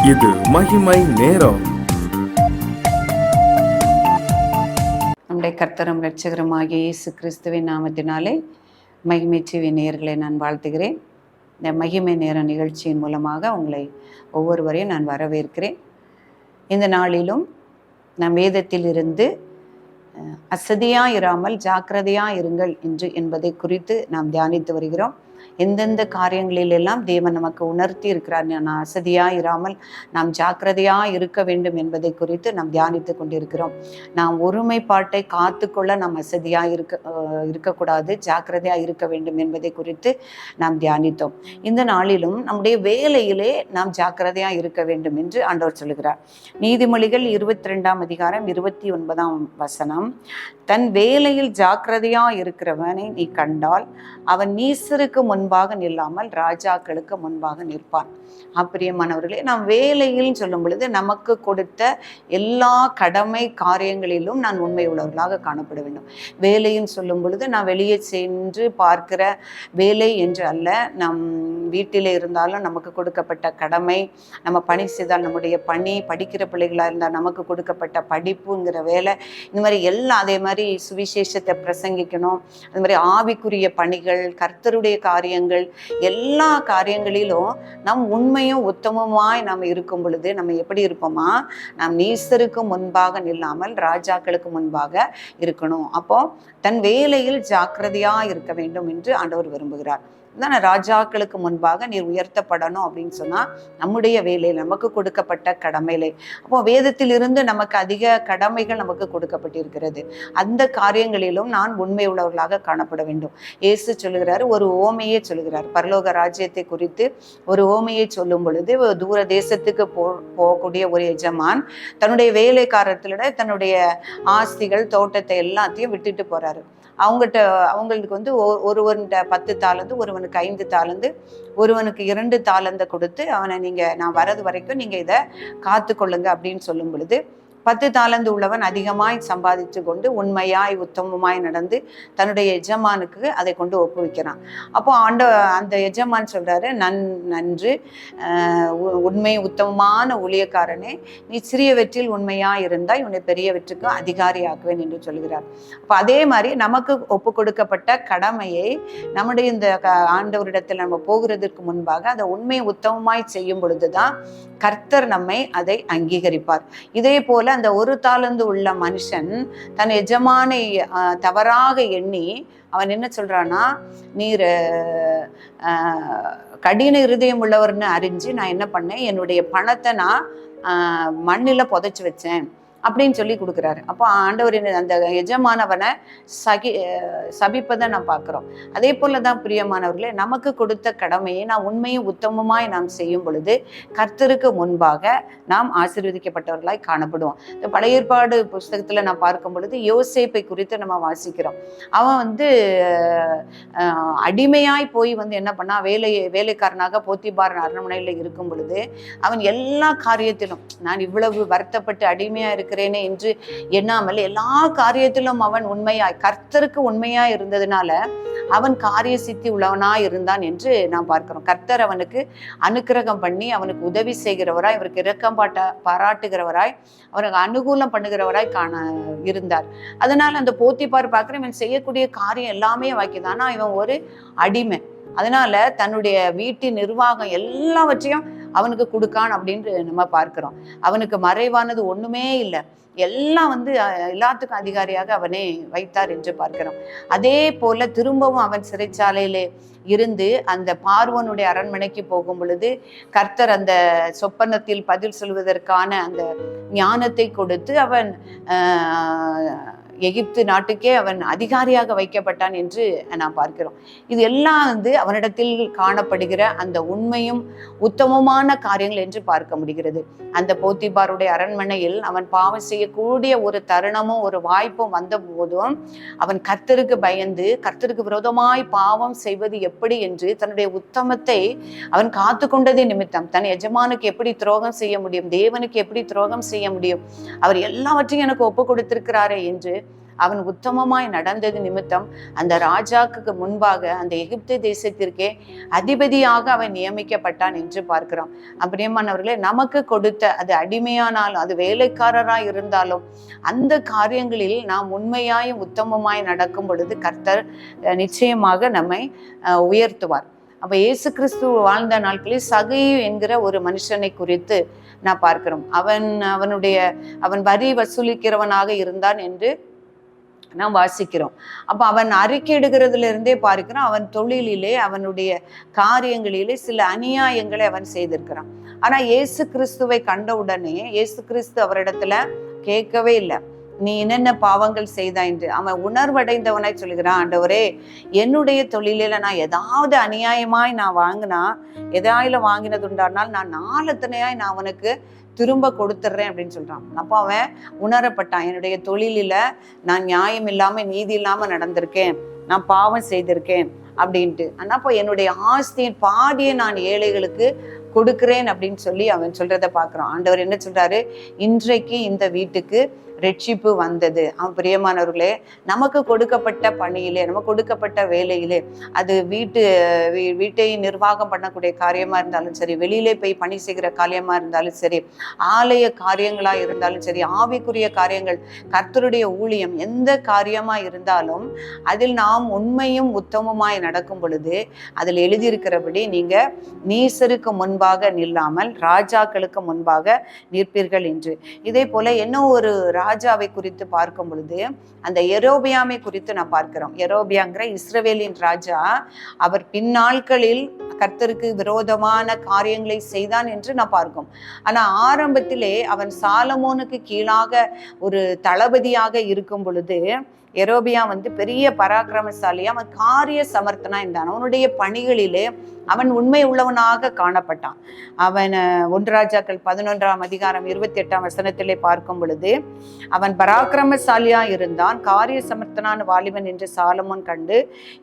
இது மகிமை நேரம். நம்முடைய கர்த்தரும் இரட்சகருமாகிய இயேசு கிறிஸ்துவின் நாமத்தினாலே மகிமை டிவி நேயர்களை நான் வாழ்த்துகிறேன். இந்த மகிமை நேர நிகழ்ச்சியின் மூலமாக உங்களை ஒவ்வொருவரையும் நான் வரவேற்கிறேன். இந்த நாளிலும் நம் வேதத்தில் இருந்து அசதியாக இராமல் ஜாக்கிரதையாக இருங்கள் என்பதை குறித்து நாம் தியானித்து வருகிறோம். எந்தெந்த காரியங்களிலெல்லாம் தேவன் நமக்கு உணர்த்தி இருக்கிறார், நான் அசதியாக இராமல் நாம் ஜாக்கிரதையாக இருக்க வேண்டும் என்பதை குறித்து நாம் தியானித்து கொண்டிருக்கிறோம். நாம் ஒருமைப்பாட்டை காத்துக்கொள்ள நாம் அசதியாக இருக்கக்கூடாது, ஜாக்கிரதையாக இருக்க வேண்டும் என்பதை குறித்து நாம் தியானித்தோம். இந்த நாளிலும் நம்முடைய வேலையிலே நாம் ஜாக்கிரதையாக இருக்க வேண்டும் என்று ஆண்டவர் சொல்கிறார். நீதிமொழிகள் 22 அதிகாரம் 29 தன் வேலையில் ஜாக்கிரதையாக இருக்கிறவனை நீ கண்டால் அவன் நீசருக்கு முன்பாக நில்லாமல் ராஜாக்களுக்கு முன்பாக நிற்பான். பிரியமானவர்களே, நாம் வேலையில் சொல்லும் பொழுது நமக்கு கொடுத்த எல்லா கடமை காரியங்களிலும் நான் உண்மை உள்ளவர்களாக காணப்பட வேண்டும். வேலைன்னு சொல்லும் பொழுது நான் வெளியே சென்று பார்க்கிற வேலை என்று அல்ல. நம் வீட்டில் இருந்தாலும் நமக்கு கொடுக்கப்பட்ட கடமை, நம்ம பணி செய்தால் நம்முடைய பணி, படிக்கிற பிள்ளைகளாக இருந்தால் நமக்கு கொடுக்கப்பட்ட படிப்புங்கிற வேலை, இந்த மாதிரி எல்லாம். அதே மாதிரி சுவிசேஷத்தை பிரசங்கிக்கணும், அது மாதிரி ஆவிக்குரிய பணிகள், கர்த்தருடைய காரியங்கள், எல்லா காரியங்களிலும் நம் உண்மையும் உத்தமமாய் நாம் இருக்கும் பொழுது நம்ம எப்படி இருப்போமா, நாம் நீசருக்கு முன்பாக நில்லாமல் ராஜாக்களுக்கு முன்பாக இருக்கணும். அப்போ தன் வேலையில் ஜாக்கிரதையா இருக்க வேண்டும் என்று ஆண்டவர் விரும்புகிறார். அதான் ராஜாக்களுக்கு முன்பாக நீர் உயர்த்தப்படணும் அப்படின்னு சொன்னா நம்முடைய வேலையில் நமக்கு கொடுக்கப்பட்ட கடமையிலே. அப்போ வேதத்தில் இருந்து நமக்கு அதிக கடமைகள் நமக்கு கொடுக்கப்பட்டிருக்கிறது. அந்த காரியங்களிலும் நான் உண்மை உள்ளவர்களாக காணப்பட வேண்டும். இயேசு சொல்லுகிறாரு, ஒரு ஓமையை சொல்லுகிறார். பரலோக ராஜ்யத்தை குறித்து ஒரு ஓமையை சொல்லும் பொழுது, தூர தேசத்துக்கு போகக்கூடிய ஒரு எஜமான் தன்னுடைய வேலைக்காரத்திலிட தன்னுடைய ஆஸ்திகள், தோட்டத்தை எல்லாத்தையும் விட்டுட்டு போறாரு. அவங்களுக்கு ஒருவன்கிட்ட 10 தாலந்து, ஒருவனுக்கு 5 தாலந்து, ஒருவனுக்கு 2 தாலந்தை கொடுத்து அவனை நான் வரது வரைக்கும் நீங்க இதை காத்து கொள்ளுங்க அப்படின்னு சொல்லும் பொழுது, 10 தாலந்து உள்ளவன் அதிகமாய் சம்பாதிச்சு கொண்டு உண்மையாய் உத்தமமாய் நடந்து தன்னுடைய எஜமானுக்கு அதை கொண்டு ஒப்புவிக்கிறான். அப்போ அந்த எஜமான் சொல்றாரு, நன்று உண்மை உத்தமமான ஊழியக்காரனே, நீ சிறிய வெற்றில் உண்மையாய் இருந்தாய், உன்னை பெரிய வெற்றிக்கு அதிகாரி ஆக்குவேன் என்று சொல்கிறார். அப்போ அதே மாதிரி நமக்கு ஒப்பு கொடுக்கப்பட்ட கடமையை நம்முடைய இந்த ஆண்டவரிடத்தில் நம்ம போகிறதுக்கு முன்பாக அதை உண்மை உத்தமமாய் செய்யும் பொழுதுதான் கர்த்தர் நம்மை அதை அங்கீகரிப்பார். இதே போல அந்த 1 தாலந்து உள்ள மனுஷன் தன் எஜமானை தவறாக எண்ணி அவன் என்ன சொல்றான்னா, நீர் கடின இருதயம் உள்ளவர்னு அறிஞ்சு நான் என்ன பண்ணேன், என்னுடைய பணத்தை நான் மண்ணில் புதைச்சி வச்சேன் அப்படின்னு சொல்லி கொடுக்குறாரு. அப்போ ஆண்டவர் அந்த எஜமானவனை சபிப்பதை நான் பார்க்குறோம். அதே போல தான் பிரியமானவர்களே, நமக்கு கொடுத்த கடமையை நாம் உண்மையும் உத்தமமாய் நாம் செய்யும் பொழுது கர்த்தருக்கு முன்பாக நாம் ஆசீர்வதிக்கப்பட்டவர்களாய் காணப்படுவோம். இந்த பழைய ஏற்பாடு புஸ்தகத்தில் நான் பார்க்கும் பொழுது யோசேப்பை குறித்து நம்ம வாசிக்கிறோம். அவன் அடிமையாய் போய் என்ன பண்ணா, வேலைக்காரனாக போத்திபார் அரண்மனையில் இருக்கும் பொழுது அவன் எல்லா காரியத்திலும் நான் இவ்வளவு வருத்தப்பட்டு அடிமையா இருக்கிறேனே என்று எண்ணாமல் எல்லா காரியத்திலும் அவன் உண்மையாய், கர்த்தருக்கு உண்மையாய் இருந்ததுனால அவன் காரிய சித்தி உள்ளவனாய் இருந்தான் என்று நாம் பார்க்கிறோம். கர்த்தர் அவனுக்கு அனுக்கிரகம் பண்ணி அவனுக்கு உதவி செய்கிறவராய், அவருக்கு இரக்கம் பாராட்டுகிறவராய், அவனுக்கு அனுகூலம் பண்ணுகிறவராய் இருந்தார். அதனால அந்த போத்திபார் பார்க்கிற இவன் செய்யக்கூடிய காரியம் எல்லாமே வாக்கிதான். ஆனா இவன் ஒரு அடிமை. அதனால தன்னுடைய வீட்டின் நிர்வாகம் எல்லாவற்றையும் அவனுக்கு கொடுக்கான் அப்படின்னு நம்ம பார்க்கிறோம். அவனுக்கு மறைவானது ஒண்ணுமே இல்லை, எல்லாம் எல்லாத்துக்கும் அதிகாரியாக அவனை வைத்தார் என்று பார்க்கிறோம். அதே போல திரும்பவும் அவன் சிறைச்சாலையிலே இருந்து அந்த பார்வோனுடைய அரண்மனைக்கு போகும் பொழுது கர்த்தர் அந்த சொப்பனத்தில் பதில் சொல்வதற்கான அந்த ஞானத்தை கொடுத்து அவன் எகிப்து நாட்டுக்கே அவன் அதிகாரியாக வைக்கப்பட்டான் என்று நாம் பார்க்கிறோம். இது எல்லாம் அவனிடத்தில் காணப்படுகிற அந்த உண்மையும் உத்தமமான காரியங்கள் என்று பார்க்க முடிகிறது. அந்த போத்திபாருடைய அரண்மனையில் அவன் பாவம் செய்யக்கூடிய ஒரு தருணமும் ஒரு வாய்ப்பும் வந்த போதும் அவன் கர்த்தருக்கு பயந்து, கர்த்தருக்கு விரோதமாய் பாவம் செய்வது எப்படி என்று தன்னுடைய உத்தமத்தை அவன் காத்து கொண்டதே நிமித்தம், தன் எஜமானுக்கு எப்படி துரோகம் செய்ய முடியும், தேவனுக்கு எப்படி துரோகம் செய்ய முடியும், அவர் எல்லாவற்றையும் எனக்கு ஒப்பு கொடுத்திருக்கிறாரே என்று அவன் உத்தமமாய் நடந்தது நிமித்தம் அந்த ராஜாவுக்கு முன்பாக அந்த எகிப்து தேசத்திற்கே அதிபதியாக அவன் நியமிக்கப்பட்டான் என்று பார்க்கிறோம். அப்படியேமானவர்களே, நமக்கு கொடுத்த அது அடிமையானாலும் அது வேலைக்காரராய் இருந்தாலும் அந்த காரியங்களில் நாம் உண்மையாயும் உத்தமமாய் நடக்கும் பொழுது கர்த்தர் நிச்சயமாக நம்மை உயர்த்துவார். அப்ப இயேசு கிறிஸ்து வாழ்ந்த நாட்களில் சகையு என்கிற ஒரு மனுஷனை குறித்து நான் பார்க்கிறோம். அவன் வரி வசூலிக்கிறவனாக இருந்தான் என்று நாம் வாசிக்கிறோம். அப்ப அவன் அறிக்கையிடுகிறதுல இருந்தே பார்க்கிறோம், அவன் தொழிலிலே அவனுடைய காரியங்களிலே சில அநியாயங்களை அவன் செய்திருக்கிறான். ஆனா இயேசு கிறிஸ்துவை கண்டவுடனே இயேசு கிறிஸ்து அவரிடத்துல கேட்கவே இல்லை, நீ என்னென்ன பாவங்கள் செய்தா என்று. அவன் உணர்வடைந்தவனாய் சொல்லுகிறான், ஆண்டவரே, என்னுடைய தொழிலில நான் ஏதாவது அநியாயமாய் நான் வாங்கினா, எதாயில வாங்கினது உண்டானால் நான் நாளத்தனையாய் நான் அவனுக்கு திரும்ப கொடுத்துட்றேன் அப்படின்னு சொல்றான். அப்போ அவன் உணரப்பட்டான், என்னுடைய தொழிலில நான் நியாயம் இல்லாம நீதி இல்லாம நடந்திருக்கேன், நான் பாவம் செய்திருக்கேன் அப்படின்ட்டு. ஆனா அப்போ என்னுடைய ஆஸ்தியின் பாதியை நான் ஏழைகளுக்கு கொடுக்கிறேன் அப்படின்னு சொல்லி அவன் சொல்றதை பார்க்கிறோம். ஆண்டவர் என்ன சொல்றாரு, இன்றைக்கு இந்த வீட்டுக்கு ரட்சிப்பு வந்தது. அவன் பிரியமானவர்களே, நமக்கு கொடுக்கப்பட்ட பணியிலே, நமக்கு கொடுக்கப்பட்ட வேலையிலே, அது வீட்டை நிர்வாகம் பண்ணக்கூடிய காரியமா இருந்தாலும் சரி, வெளியிலே போய் பணி செய்கிற காரியமா இருந்தாலும் சரி, ஆலய காரியங்களா இருந்தாலும் சரி, ஆவிக்குரிய காரியங்கள், கர்த்தருடைய ஊழியம், எந்த காரியமா இருந்தாலும் அதில் நாம் உண்மையும் உத்தமமாய் நடக்கும் பொழுது அதில் எழுதியிருக்கிறபடி நீங்க நீசருக்கு முன்பாக நில்லாமல் ராஜாக்களுக்கு முன்பாக நிற்பீர்கள் என்று. இதே போல என்ன ஒரு ராஜாவை குறித்து பார்க்கும் பொழுது அந்த யெரொபெயாமை குறித்து நான் பார்க்கிறோம். யெரொபெயாங்கிற இஸ்ரவேலின் ராஜா, அவர் பின்னாட்களில் கர்த்தருக்கு விரோதமான காரியங்களை செய்தான் என்று நான் பார்க்கும். ஆனா ஆரம்பத்திலே அவன் சாலமோனுக்கு கீழாக ஒரு தளபதியாக இருக்கும் பொழுது யெரொபெயா பெரிய பராக்கிரமசாலியா, அவன் காரிய சமர்த்தனா இருந்தான். அவனுடைய பணிகளிலே அவன் உண்மை உள்ளவனாக காணப்பட்டான். அவன் 1 ராஜாக்கள் 11ஆம் அதிகாரம் 28ஆம் வசனத்திலே பார்க்கும் பொழுது அவன் பராக்கிரமசாலியா இருந்தான், காரிய சமர்த்தனான வாலிபன் என்று சாலமோன் கண்டு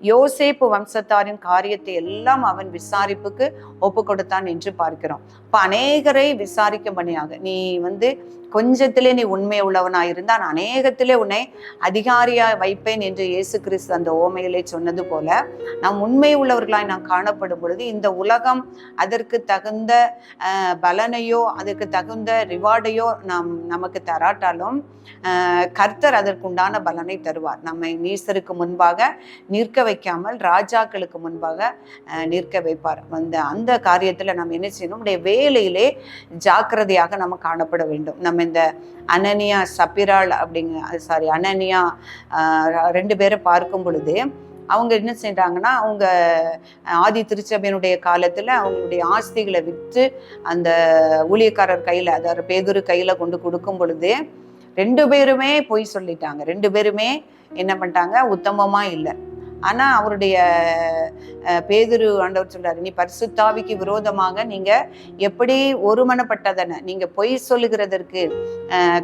யோசேப்பு வம்சத்தாரின் காரியத்தை எல்லாம் அவன் விசாரிப்புக்கு ஒப்பு கொடுத்தான் என்று பார்க்கிறோம். இப்ப அநேகரை விசாரிக்கும்படியாக நீ கொஞ்சத்திலே நீ உண்மை உள்ளவனா இருந்தான், அநேகத்திலே உன்னை அதிகாரியா வைப்பேன் என்று இயேசு கிறிஸ்து அந்த ஓமையிலே சொன்னது போல நாம் உண்மை உள்ளவர்களாய் நாம் காணப்படும் பொழுது இந்த உலகம் அதற்கு தகுந்த பலனையோ அதற்கு தகுந்த ரிவார்டையோ நமக்கு தராட்டாலும் கர்த்தர் அதற்குண்டான பலனை தருவார். நம்மை நீசருக்கு முன்பாக நிற்க வைக்காமல் ராஜாக்களுக்கு முன்பாக நிற்க வைப்பார். அந்த காரியத்துல நம்ம என்ன செய்யணும், நம்முடைய வேலையிலே ஜாக்கிரதையாக நம்ம காணப்பட வேண்டும். நம்ம இந்த அனனியா சப்பிராள் அனனியா 2 பேரை பார்க்கும் பொழுது அவங்க என்ன செய்றாங்கன்னா, அவங்க ஆதி திருச்சபையினுடைய காலத்துல அவங்களுடைய ஆஸ்திகளை விற்று அந்த ஊழியக்காரர் கையில, அதாவது பேதுரு கையில கொண்டு கொடுக்கும் பொழுது 2 பேருமே பொய் சொல்லிட்டாங்க. 2 பேருமே என்ன பண்ணிட்டாங்க, உத்தமமா இல்லை. ஆனா அவருடைய பேதுரு ஆண்டவர் சொல்றாரு, நீ பரிசுத்தாவிக்கு விரோதமாக நீங்க எப்படி ஒருமனப்பட்டதன, நீங்க பொய் சொல்லுகிறதற்கு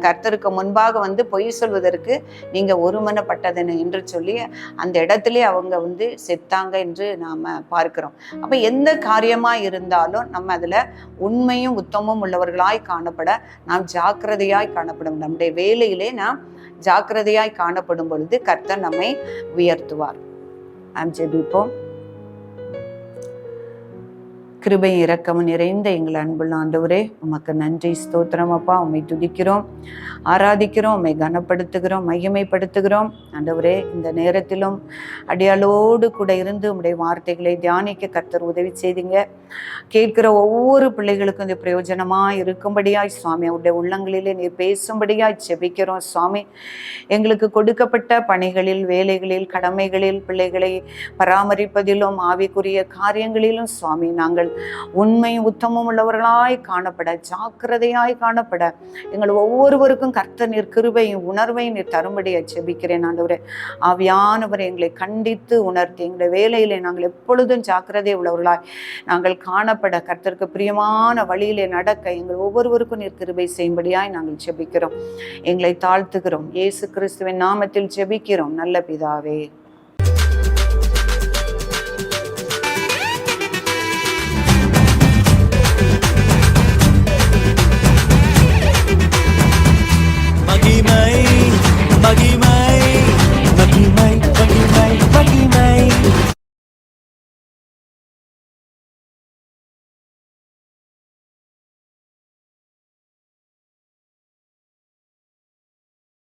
கர்த்தருக்கு முன்பாக பொய் சொல்வதற்கு நீங்க ஒருமனப்பட்டதன என்று சொல்லி அந்த இடத்திலே அவங்க செத்தாங்க என்று நாம பார்க்கிறோம். அப்ப எந்த காரியமா இருந்தாலும் நம்ம அதுல உண்மையும் உத்தமும் உள்ளவர்களாய் காணப்பட நாம் ஜாக்கிரதையாய் காணப்படும். நம்முடைய வேலையிலே நாம் ஜாக்கிரதையாய் காணப்படும் பொழுது கர்த்தர் நம்மை உயர்த்துவார். நாம் ஜெபிப்போம். கிருபை இரக்கமும் நிறைந்த எங்கள் அன்புள்ள ஆண்டவரே, உமக்கு நன்றி, ஸ்தோத்திரம் அப்பா. உம்மை துதிக்கிறோம், ஆராதிக்கிறோம், உம்மை கனப்படுத்துகிறோம், மகிமைப்படுத்துகிறோம். ஆண்டவரே, இந்த நேரத்திலும் அடியாளோடு கூட இருந்து உம்முடைய வார்த்தைகளை தியானிக்க கர்த்தர் உதவி செய்தீங்க. கேட்கிற ஒவ்வொரு பிள்ளைகளுக்கும் இந்த பிரயோஜனமாய் இருக்கும்படியாய் சுவாமி அவருடைய உள்ளங்களிலே நீர் பேசும்படியாய் ஜெபிக்கிறோம் சுவாமி. எங்களுக்கு கொடுக்கப்பட்ட பணிகளில், வேலைகளில், கடமைகளில், பிள்ளைகளை பராமரிப்பதிலும் ஆவிக்குரிய காரியங்களிலும் சுவாமி நாங்கள் உண்மை உத்தமம் உள்ளவர்களாய் காணப்பட, ஜாக்கிரதையாய் காணப்பட எங்கள் ஒவ்வொருவருக்கும் கர்த்தர் நீர் கிருபையும் உணர்வையும் நீர் தரும்படியை ஜெபிக்கிறேன். ஆண்டவரே, ஆவியானவர் எங்களை கண்டித்து உணர்த்தி எங்களுடைய வேலையிலே நாங்கள் எப்பொழுதும் ஜாக்கிரதை உள்ளவர்களாய் நாங்கள் காணப்பட, கர்த்தருக்கு பிரியமான வழியிலே நடக்க எங்கள் ஒவ்வொருவருக்கும் நீர் கிருபை செய்யும்படியாய் நாங்கள் ஜெபிக்கிறோம். எங்களை தாழ்த்துகிறோம். இயேசு கிறிஸ்துவின் நாமத்தில் ஜெபிக்கிறோம் நல்ல பிதாவே. மகிமை